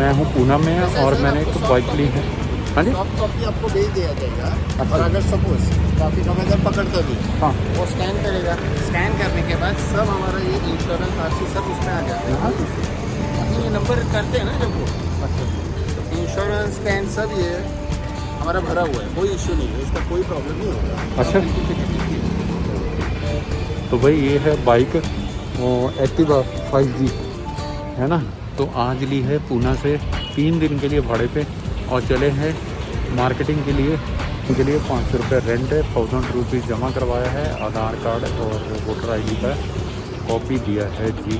मैं हूँ पूना में और मैंने एक बाइक ली है। हाँ जी, सॉफ्ट कॉपी आपको भेज दिया जाएगा। और अगर सपोज ट्रैफिक हम अगर पकड़ता भी हाँ वो स्कैन करेगा। स्कैन करने के बाद सब हमारा ये इंश्योरेंस आरसी सब उसमें आ जाता है। यहाँ अपनी ये नंबर करते हैं ना जब वो अच्छा इंश्योरेंस स्कैन सब ये हमारा भरा हुआ है, कोई इशू नहीं है, इसका कोई प्रॉब्लम नहीं होगा। अच्छा। तो भाई ये है बाइक एक्टिवा 5G है ना। तो आज ली है पूना से 3 दिन के लिए भाड़े पे और चले हैं मार्केटिंग के लिए 500 रुपये रेंट है, 1000 रुपीज़ जमा करवाया है, आधार कार्ड और वोटर ID का कॉपी दिया है जी।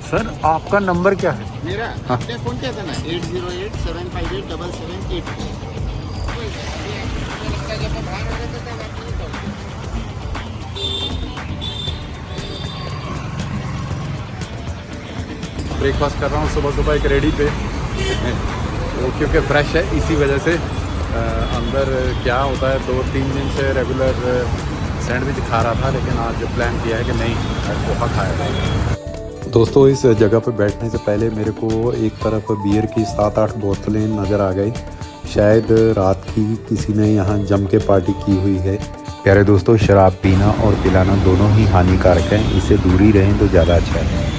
सर आपका नंबर क्या है? मेरा हाँ। आपने फ़ोन किया था ना 8087587788। ब्रेकफास्ट कर रहा हूँ सुबह सुबह एक रेडी पे वो क्योंकि फ्रेश है इसी वजह से। अंदर क्या होता है 2-3 दिन से रेगुलर सैंडविच खा रहा था, लेकिन आज प्लान किया है कि नहीं आज पोहा खाया। दोस्तों इस जगह पे बैठने से पहले मेरे को एक तरफ बियर की 7-8 बोतलें नज़र आ गई। शायद रात की किसी ने यहाँ जम के पार्टी की हुई है। प्यारे दोस्तों, शराब पीना और पिलाना दोनों ही हानिकारक हैं, इससे दूर ही रहें तो ज़्यादा अच्छा है।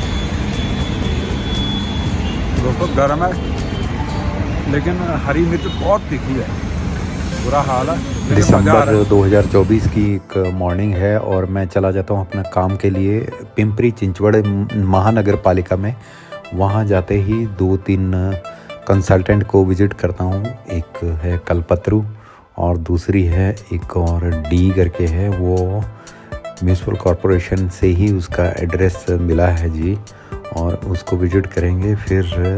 दोस्तों गर्म है लेकिन हरी मिर्च बहुत तीखी है, बुरा हाल है। दिसंबर 2024 की एक मॉर्निंग है और मैं चला जाता हूँ अपना काम के लिए पिंपरी चिंचवड़ महानगर पालिका में। वहाँ जाते ही 2-3 कंसल्टेंट को विज़िट करता हूँ। एक है कलपत्रु और दूसरी है एक और डी करके है, वो म्यूनसिपल कॉरपोरेशन से ही उसका एड्रेस मिला है जी। और उसको विज़िट करेंगे, फिर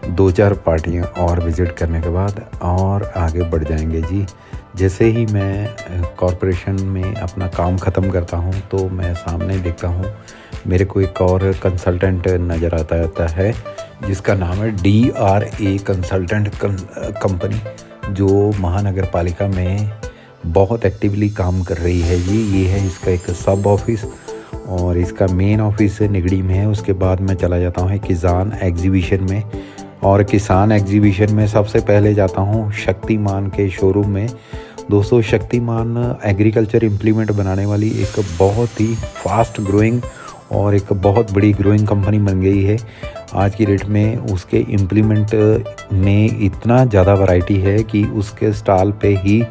2-4 पार्टियाँ और विज़िट करने के बाद और आगे बढ़ जाएंगे जी। जैसे ही मैं कॉरपोरेशन में अपना काम ख़त्म करता हूँ तो मैं सामने देखता हूँ मेरे को एक और कंसल्टेंट नज़र आता है जिसका नाम है DRA कंसल्टेंट कंपनी, जो महानगर पालिका में बहुत एक्टिवली काम कर रही है जी। ये है इसका एक सब ऑफिस और इसका मेन ऑफिस निगड़ी में है। उसके बाद मैं चला जाता हूँ किसान एग्जीबिशन में, और किसान एग्जीबिशन में सबसे पहले जाता हूँ शक्तिमान के शोरूम में। दोस्तों शक्तिमान एग्रीकल्चर इम्प्लीमेंट बनाने वाली एक बहुत ही फास्ट ग्रोइंग और एक बहुत बड़ी ग्रोइंग कंपनी बन गई है आज की डेट में। उसके इम्प्लीमेंट में इतना ज़्यादा वैरायटी है कि उसके स्टॉल पे ही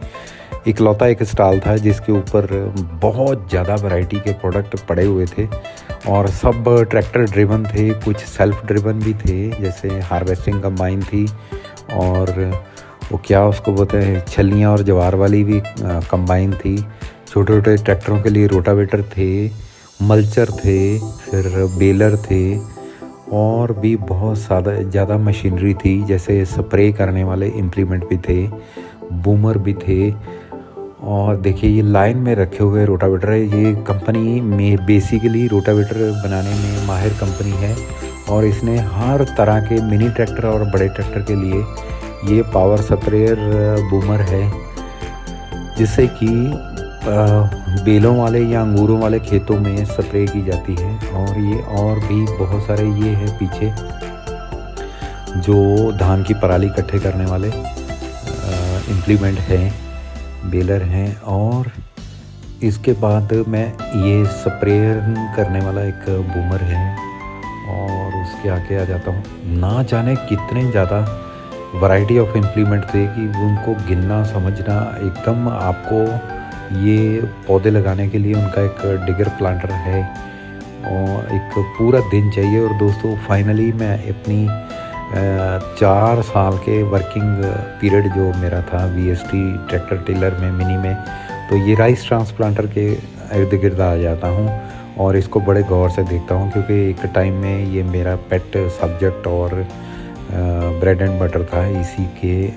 इकलौता एक स्टॉल था जिसके ऊपर बहुत ज़्यादा वैरायटी के प्रोडक्ट पड़े हुए थे और सब ट्रैक्टर ड्रिवन थे, कुछ सेल्फ ड्रिवन भी थे, जैसे हार्वेस्टिंग कंबाइन थी और वो क्या उसको बोलते हैं छलियाँ और जवार वाली भी कंबाइन थी। छोटे छोटे ट्रैक्टरों के लिए रोटावेटर थे, मल्चर थे, फिर बेलर थे और भी बहुत ज़्यादा मशीनरी थी, जैसे स्प्रे करने वाले इम्प्लीमेंट भी थे, बूमर भी थे। और देखिए ये लाइन में रखे हुए रोटावेटर है। ये कंपनी में बेसिकली रोटावेटर बनाने में माहिर कंपनी है और इसने हर तरह के मिनी ट्रैक्टर और बड़े ट्रैक्टर के लिए ये पावर स्प्रेयर बूमर है, जिससे कि बेलों वाले या अंगूरों वाले खेतों में स्प्रे की जाती है। और ये और भी बहुत सारे ये है पीछे जो धान की पराली इकट्ठे करने वाले इम्प्लीमेंट हैं, बेलर हैं। और इसके बाद मैं ये स्प्रेयर करने वाला एक बूमर है और उसके आगे आ जाता हूँ। ना जाने कितने ज़्यादा वैरायटी ऑफ इम्प्लीमेंट थे कि उनको गिनना समझना एकदम। आपको ये पौधे लगाने के लिए उनका एक डिगर प्लांटर है और एक पूरा दिन चाहिए। और दोस्तों फाइनली मैं अपनी 4 साल के वर्किंग पीरियड जो मेरा था VST ट्रैक्टर टिलर में मिनी में, तो ये राइस ट्रांसप्लांटर के इर्द गिर्द आ जाता हूँ और इसको बड़े गौर से देखता हूँ, क्योंकि एक टाइम में ये मेरा पेट सब्जेक्ट और ब्रेड एंड बटर था। इसी के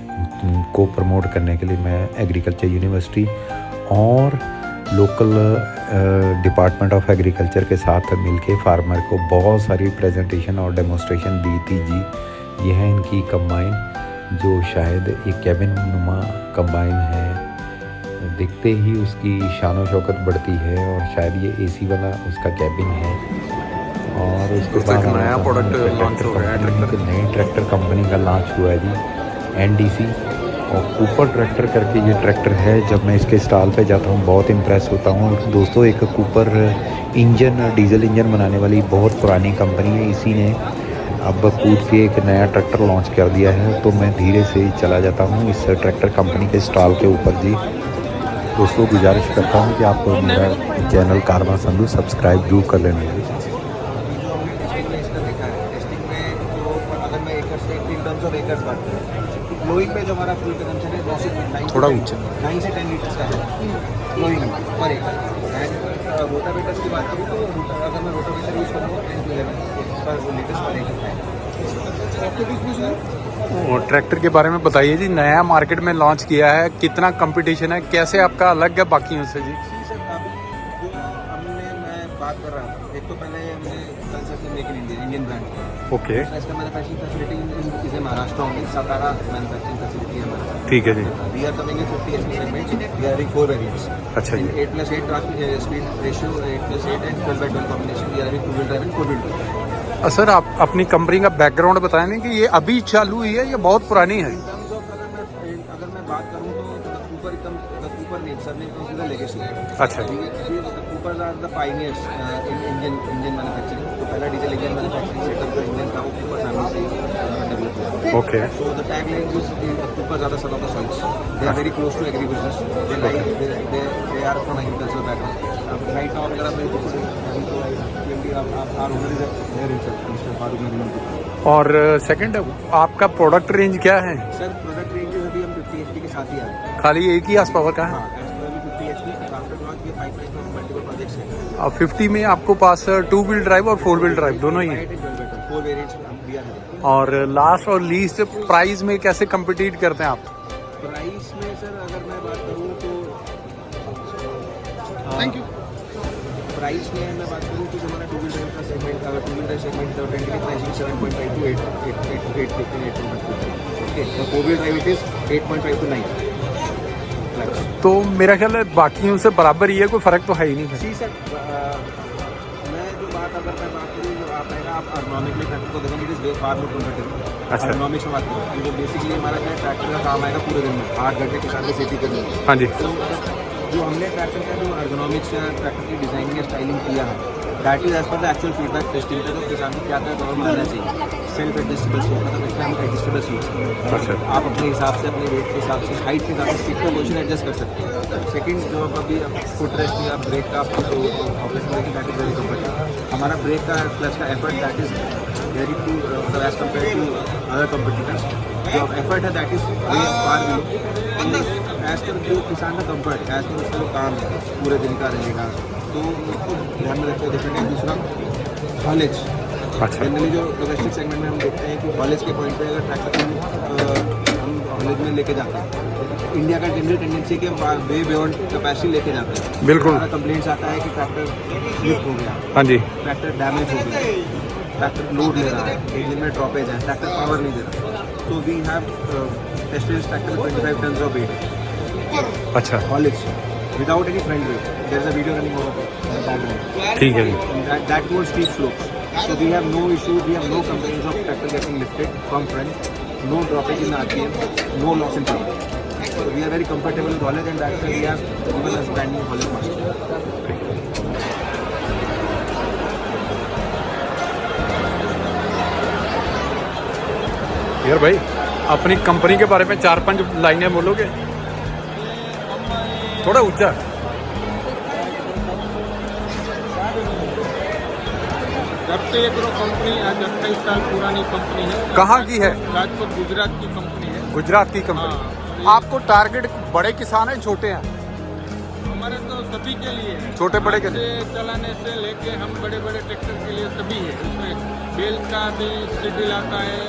को प्रमोट करने के लिए मैं एग्रीकल्चर यूनिवर्सिटी और लोकल डिपार्टमेंट ऑफ एग्रीकल्चर के साथ मिलके फार्मर को बहुत सारी प्रेजेंटेशन और डेमोस्ट्रेशन दी थी जी। ये है इनकी कंबाइन, जो शायद एक कैबिन नुमा कंबाइन है। दिखते ही उसकी शान व शौकत बढ़ती है और शायद ये AC वाला उसका कैबिन है। और उसके दोस्तों, बाद एक नया प्रोडक्ट लॉन्च हो गया है ट्रैक्टर। नई ट्रैक्टर कंपनी का लॉन्च हुआ है जी, NDC। और कूपर ट्रैक्टर करके ये ट्रैक्टर है। जब मैं इसके स्टॉल पे जाता हूँ बहुत इम्प्रेस होता हूँ। दोस्तों, एक कूपर इंजन, डीजल इंजन बनाने वाली बहुत पुरानी कंपनी है, इसी ने अब कूद के एक नया ट्रैक्टर लॉन्च कर दिया है। तो मैं धीरे से चला जाता हूँ इस ट्रैक्टर कंपनी के स्टॉल के ऊपर जी। दोस्तों, गुजारिश करता हूँ कि आप मेरा चैनल कारवां संधू सब्सक्राइब जरूर कर लेना जी। ग्लोइंग पे जो हमारा फ्यूल कंजम्पशन है 9 थोड़ा ऊंचा। 9 से 10 लीटर्स का है ग्लोइंग पर एकड़। एंड रोटावेटर्स की बात करूँ तो अगर मैं रोटावेटर यूज़ करूँगा 10 to 11 पर लीटर्स पर एकड़ है। और ट्रैक्टर के बारे में बताइए जी, नया मार्केट में लॉन्च किया है, कितना कंपटीशन है, कैसे आपका अलग है बाकियों से जी? जी सर, अभी जो मैं बात कर रहा हूँ, एक तो पहले हमने concept make in Indian brand. Okay, इसका manufacturing facility is Maharashtra only, Satara manufacturing facility है हमारा। ठीक है जी। We are coming in 50 HP segment, we are having 4 variants. अच्छा जी। 8+8 speed ratio, 8+8 and 12/12 combination. We are having 2 wheel drive and 4 wheel drive. Sir, आप अपनी कंपनी का बैकग्राउंड बताएं कि ये अभी चालू हुई है या बहुत पुरानी है? इन टर्म्स ऑफ अगर मैं बात करूँ तो Cooper name sir name comes with the legacy. अच्छा जी। Coopers are the pioneers in engine manufacturing. तो पहला डीजल इंजन मैन्युफैक्चरिंग सेटअप जो इंजन था वो कूपर फैमिली से डेवलप हुआ। Okay, So the tagline is Coopers are the son of the soils. They are very close to agribusiness. They are from agricultural background. Right now, अगर आप our owner is there himself, Mr. Farooq Nariman Cooper. और second, आपका product range क्या है? Sir product range जो है अभी हम 50 HP के साथ ही आ रहे हैं। खाली एक ही हार्स पावर का है? हाँ, अभी 50 HP आफ्टर लॉन्च ये पाइपलाइन में मल्टीपल प्रोजेक्ट्स हैं। और 50 में आपको पास 2 व्हील ड्राइव और 4 व्हील ड्राइव दोनों ही है। 4 वेरिएंट्स हम भी आ रहे हैं। और लास्ट और लीस्ट प्राइस में कैसे कम्पिटिट करते हैं आप? प्राइस में सर अगर मैं बात करूँ तो थैंक यू। प्राइस में मैं बात करूँ तो जो हमारा 2 व्हील ड्राइव का सेगमेंट था, 2 व्हील ड्राइव सेगमेंट था, टेंटली प्राइसिंग 7.5 to 8.15 ओके। तो 4 wheel drive it is 8.5 to 9 lakh. तो मेरा ख्याल है बाकियों से बराबर ही है, कोई फर्क तो है ही नहीं है। जी सर, मैं जो बात करूँ जो आप आएगा आप अर्गोनॉमिकली ट्रैक्टर को देखेंगे, it is way far more comfortable. अच्छा। अर्गोनॉमिक्स में बात करूँ तो बेसिकली हमारा क्या है, ट्रैक्टर का काम आएगा पूरे दिन में 8 घंटे किसान को खेती करनी है। हाँ जी। तो जो हमने ट्रैक्टर का जो अर्गोनॉमिक्स या ट्रैक्टर की डिजाइनिंग या स्टाइलिंग किया है, that is as per the actual feedback testing का जो किसान को क्या क्या गवर्नमेंट मिलना चाहिए। सेल्फ एडजस्टेबल सीट, मतलब इसमें हम एडजस्टेबल सीट्स, अच्छा। आप अपने हिसाब से, अपने वेट के हिसाब से, हाइट के हिसाब से सीट का पोजीशन एडजस्ट कर सकते हैं। सेकंड, जो आप अभी फुट रेस्ट या ब्रेक का ऑपरेशन करेंगे, दैट इज वेरी कंफर्टेबल। हमारा ब्रेक का क्लच का effort that is very too मतलब as compare to other competitors. जो एफर्ट है that is way far edge पर जो किसान का कम्फर्ट, एज पर उसका जो काम है पूरे दिन का रहेगा, तो उसको ध्यान में रखते देखेंगे। दूसरा हॉलेज। अच्छा। जनरली जो डोमेस्टिक सेगमेंट में हम देखते हैं कि हॉलेज के पॉइंट पे अगर ट्रैक्टर हम हॉलेज में लेके जाते हैं, इंडिया का जनरल टेंडेंसी है कि हम वे बियॉन्ड कैपेसिटी लेके जाते हैं। बिल्कुल। हमारा कंप्लेंट्स आता है कि ट्रैक्टर स्लिप हो गया, हाँ जी। ट्रैक्टर डैमेज हो गया, ट्रैक्टर लोड ले रहा है, एक दिन में ड्रॉपेज है, ट्रैक्टर पावर नहीं दे रहा। तो we have tested tractor 25 ton of weight. अच्छा, haulage without any front weight. There is a video running over ठीक है जी। that goes steep slopes. So we have no issues, we have no complaints of tractor getting lifted from front, no droppage in RPM, no loss in power. So we are very comfortable with haulage, and that's why we have given us brand new haulage master. यार भाई, अपनी company के बारे में 4-5 लाइनें बोलोगे? थोड़ा ऊंचा। जब से एग्रो कंपनी आज 28 साल पुरानी कंपनी है। कहाँ की है? राजकोट गुजरात की कंपनी है। गुजरात की कंपनी। हाँ। आपको टारगेट बड़े किसान हैं, छोटे हैं? हमारे तो सभी के लिए है, छोटे बड़े के हाथ से चलाने से लेके हम बड़े बड़े ट्रैक्टर के लिए सभी है। उसमें बेल का भी शेड्यूल आता है,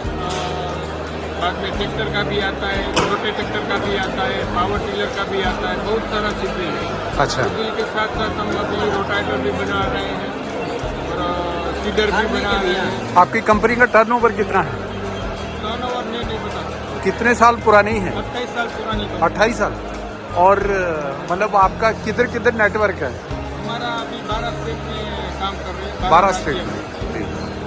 बाद में ट्रैक्टर का भी आता है, छोटे ट्रैक्टर का भी आता है, पावर टिलर का भी आता है, बहुत सारा शेड्यूल है। अच्छा। शेड्यूल के साथ साथ हम अभी रोटावेटर भी बना रहे हैं और सीडर भी बना रहे हैं। आपकी कंपनी का टर्नओवर कितना है? टर्नओवर नहीं बता, कितने साल पुरानी है? 28 साल पुरानी कंपनी। 28 साल। और मतलब आपका किधर किधर नेटवर्क है? हमारा अभी 12 स्टेट में काम कर रहे हैं। 12 स्टेट में।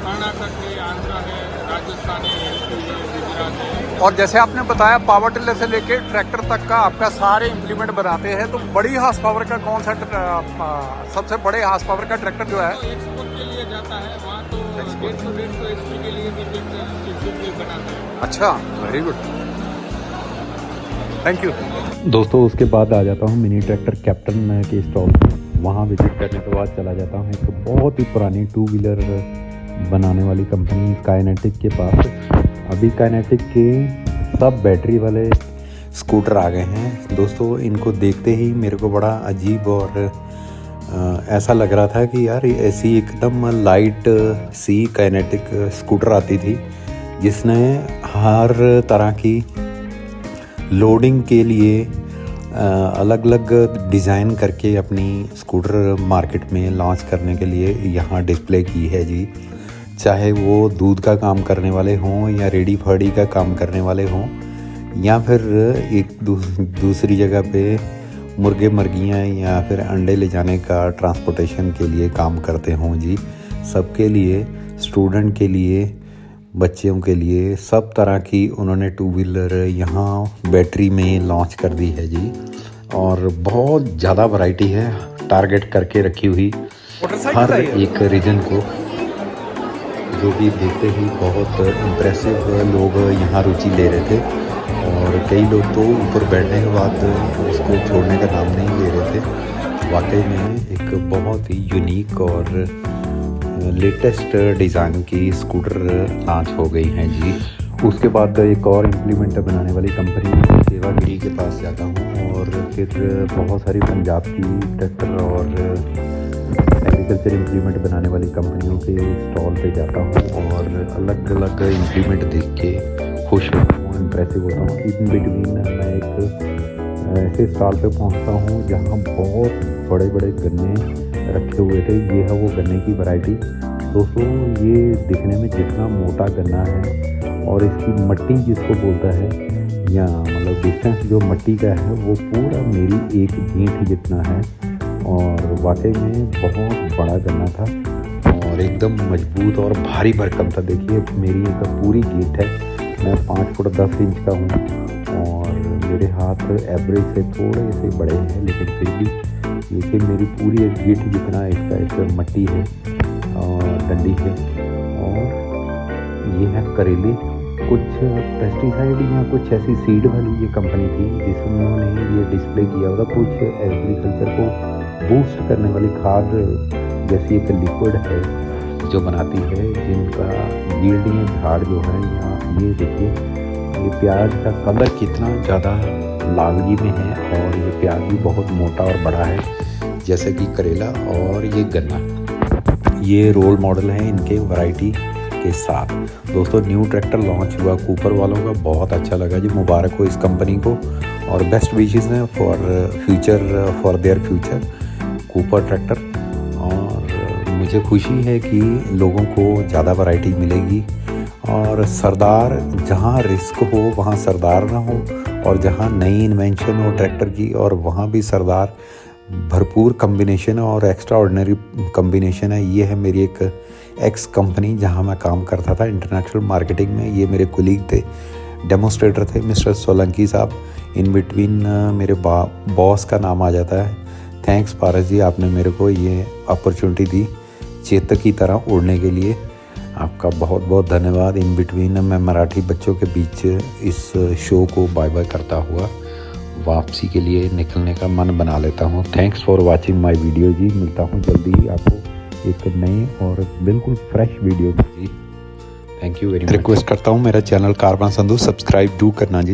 कर्नाटक है, आंध्र है, राजस्थान है, MP है, गुजरात है। और जैसे आपने बताया पावर टिलर से लेके ट्रैक्टर तक का आपका सारे इम्प्लीमेंट बनाते हैं, तो बड़ी हार्स पावर का कौन सा सबसे बड़े हार्स पावर का ट्रैक्टर जो है? तो एक्सपोर्ट के लिए जाता है वहाँ, तो 150 HP के लिए भी ट्रैक्टर बनाते हैं। अच्छा, वेरी गुड, थैंक यू। दोस्तों उसके बाद आ जाता हूँ मिनी ट्रैक्टर कैप्टन के स्टॉल पे। वहाँ विजिट करने के बाद चला जाता हूँ एक बहुत ही पुरानी 2 व्हीलर बनाने वाली कंपनी काइनेटिक के पास। अभी काइनेटिक के सब बैटरी वाले स्कूटर आ गए हैं दोस्तों। इनको देखते ही मेरे को बड़ा अजीब और ऐसा लग रहा था कि यार ऐसी एकदम लाइट सी काइनेटिक स्कूटर आती थी जिसने हर तरह की लोडिंग के लिए अलग अलग डिज़ाइन करके अपनी स्कूटर मार्केट में लॉन्च करने के लिए यहाँ डिस्प्ले की है जी। चाहे वो दूध का काम करने वाले हों या रेडी फड़ी का काम करने वाले हों या फिर एक दूसरी जगह पे मुर्गे मुर्गियाँ या फिर अंडे ले जाने का ट्रांसपोर्टेशन के लिए काम करते हों जी। सबके लिए, स्टूडेंट के लिए, बच्चों के लिए, सब तरह की उन्होंने 2 व्हीलर यहाँ बैटरी में लॉन्च कर दी है जी। और बहुत ज़्यादा वैरायटी है टारगेट करके रखी हुई हर एक रीजन को, जो कि देखते ही बहुत इम्प्रेसिव लोग यहाँ रुचि ले रहे थे। और कई लोग तो ऊपर बैठने के बाद उसको छोड़ने का नाम नहीं ले रहे थे। वाकई में एक बहुत ही यूनिक और लेटेस्ट डिज़ाइन की स्कूटर लॉन्च हो गई हैं जी। उसके बाद एक और इम्प्लीमेंट बनाने वाली कंपनी सेवागिरी के पास जाता हूँ और फिर बहुत सारी पंजाब की ट्रैक्टर और एग्रीकल्चर इम्प्लीमेंट बनाने वाली कंपनियों के स्टॉल पे जाता हूँ और अलग अलग इम्प्लीमेंट देख के खुश होता हूँ, इम्प्रेसिव होता हूँ। इन बिटवीन मैं एक ऐसे स्टॉल पे पहुँचता हूँ जहाँ बहुत बड़े बड़े गन्ने रखे हुए थे। ये है वो गन्ने की वैरायटी दोस्तों। ये दिखने में जितना मोटा गन्ना है और इसकी मट्टी जिसको बोलता है या मतलब डिस्टेंस जो मट्टी का है वो पूरा मेरी एक ईंट जितना है। और वाकई में बहुत बड़ा गन्ना था और एकदम मजबूत और भारी भरकम था। देखिए मेरी एक पूरी गीट है, मैं 5 फुट 10 इंच का हूँ और मेरे हाथ एवरेज से थोड़े से बड़े हैं, लेकिन फिर भी देखिए मेरी पूरी एक गीट जितना इसका एक मट्टी है और डंडी है। और ये है करेले, कुछ पेस्टिसाइड या कुछ ऐसी सीड वाली ये कंपनी थी जिसमें उन्होंने ये डिस्प्ले किया हुआ। कुछ एग्रीकल्चर को बूस्ट करने वाली खाद जैसी एक लिक्विड है जो बनाती है, जिनका यील्डिंग झाड़ जो है यहाँ ये देखिए। ये प्याज का कलर कितना ज़्यादा लालगी में है और ये प्याज भी बहुत मोटा और बड़ा है जैसे कि करेला और ये गन्ना। ये रोल मॉडल है इनके वैरायटी के साथ। दोस्तों न्यू ट्रैक्टर लॉन्च हुआ कूपर वालों का, बहुत अच्छा लगा जी। मुबारक हो इस कंपनी को और बेस्ट विशेस हैं for future, for their future Cooper tractor. और मुझे खुशी है कि लोगों को ज़्यादा वैरायटी मिलेगी और सरदार जहाँ रिस्क हो वहाँ सरदार ना हो और जहाँ नई इन्वेंशन हो ट्रैक्टर की और वहाँ भी सरदार भरपूर कम्बिनेशन और एक्स्ट्रा ऑर्डिनरी कम्बिनेशन है। ये है मेरी एक एक्स कंपनी जहाँ मैं काम करता था इंटरनेशनल मार्केटिंग में। ये मेरे कोलीग थे, डेमोस्ट्रेटर थे मिस्टर सोलंकी साहब। इन बिटवीन मेरे बॉस का नाम आ जाता है। थैंक्स पारस जी, आपने मेरे को ये अपॉर्चुनिटी दी चेतक की तरह उड़ने के लिए। आपका बहुत बहुत धन्यवाद। इन बिटवीन मैं मराठी बच्चों के बीच इस शो को बाय बाय करता हुआ वापसी के लिए निकलने का मन बना लेता हूँ। Thanks for watching my video जी। मिलता हूँ जल्दी ही आपको एक नए और बिल्कुल फ्रेश वीडियो जी। Thank you very much. Request करता हूँ मेरा channel Karwaan Sandhu subscribe do करना जी।